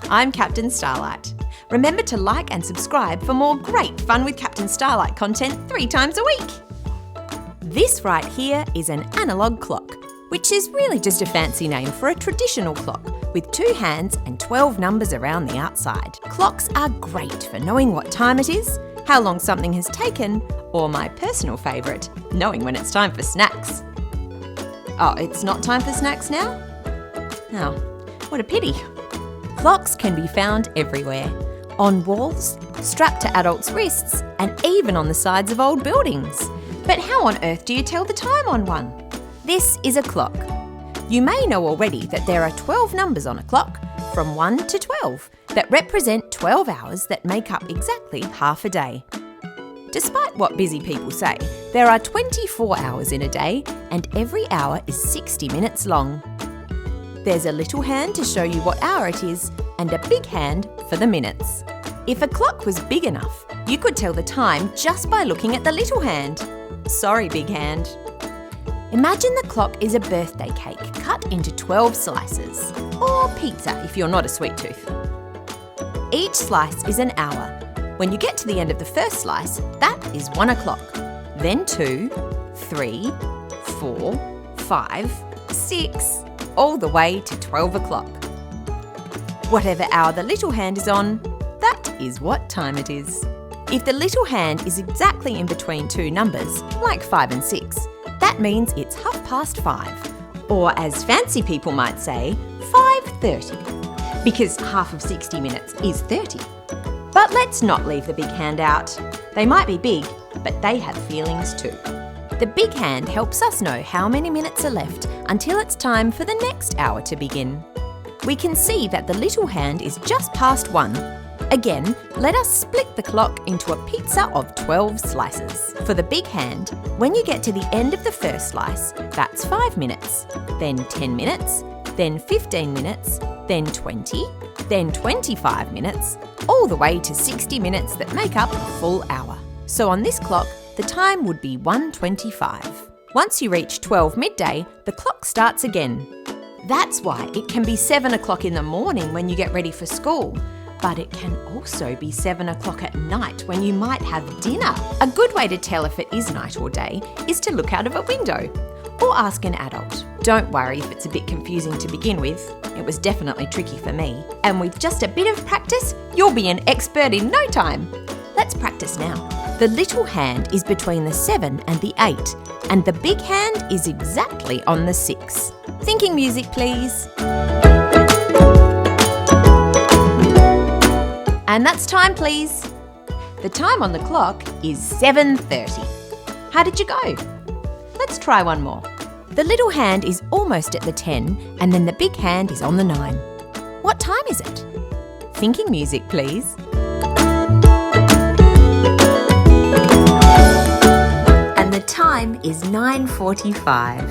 I'm Captain Starlight. Remember to like and subscribe for more great Fun with Captain Starlight content 3 times a week. This right here is an analogue clock, which is really just a fancy name for a traditional clock with 2 hands and 12 numbers around the outside. Clocks are great for knowing what time it is, how long something has taken, or my personal favourite, knowing when it's time for snacks. Oh, it's not time for snacks now? Oh, what a pity. Clocks can be found everywhere. On walls, strapped to adults' wrists, and even on the sides of old buildings. But how on earth do you tell the time on one? This is a clock. You may know already that there are 12 numbers on a clock, from 1 to 12, that represent 12 hours that make up exactly half a day. Despite what busy people say, there are 24 hours in a day, and every hour is 60 minutes long. There's a little hand to show you what hour it is, and a big hand for the minutes. If a clock was big enough, you could tell the time just by looking at the little hand. Sorry, big hand. Imagine the clock is a birthday cake cut into 12 slices, or pizza if you're not a sweet tooth. Each slice is an hour. When you get to the end of the first slice, that is 1 o'clock. Then 2, 3, 4, 5, 6, all the way to 12 o'clock. Whatever hour the little hand is on, that is what time it is. If the little hand is exactly in between 2 numbers, like 5 and 6, that means it's 5:30, or as fancy people might say, 5:30, because half of 60 minutes is 30. But let's not leave the big hand out. They might be big, but they have feelings too. The big hand helps us know how many minutes are left until it's time for the next hour to begin. We can see that the little hand is just past 1. Again, let us split the clock into a pizza of 12 slices. For the big hand, when you get to the end of the first slice, that's 5 minutes, then 10 minutes, then 15 minutes, then 20, then 25 minutes, all the way to 60 minutes that make up a full hour. So on this clock, the time would be 1:25. Once you reach 12 midday, the clock starts again. That's why it can be 7 o'clock in the morning when you get ready for school. But it can also be 7 o'clock at night when you might have dinner. A good way to tell if it is night or day is to look out of a window or ask an adult. Don't worry if it's a bit confusing to begin with. It was definitely tricky for me. And with just a bit of practice, you'll be an expert in no time. Let's practice now. The little hand is between the 7 and the 8, and the big hand is exactly on the 6. Thinking music, please. And that's time, please. The time on the clock is 7:30. How did you go? Let's try one more. The little hand is almost at the 10, and then the big hand is on the 9. What time is it? Thinking music, please. And the time is 9:45.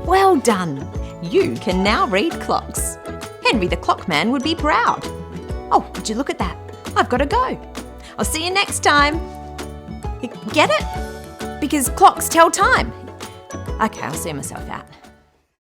Well done. You can now read clocks. Henry the Clockman would be proud. Oh, would you look at that? I've got to go. I'll see you next time. Get it? Because clocks tell time. Okay, I'll see myself out.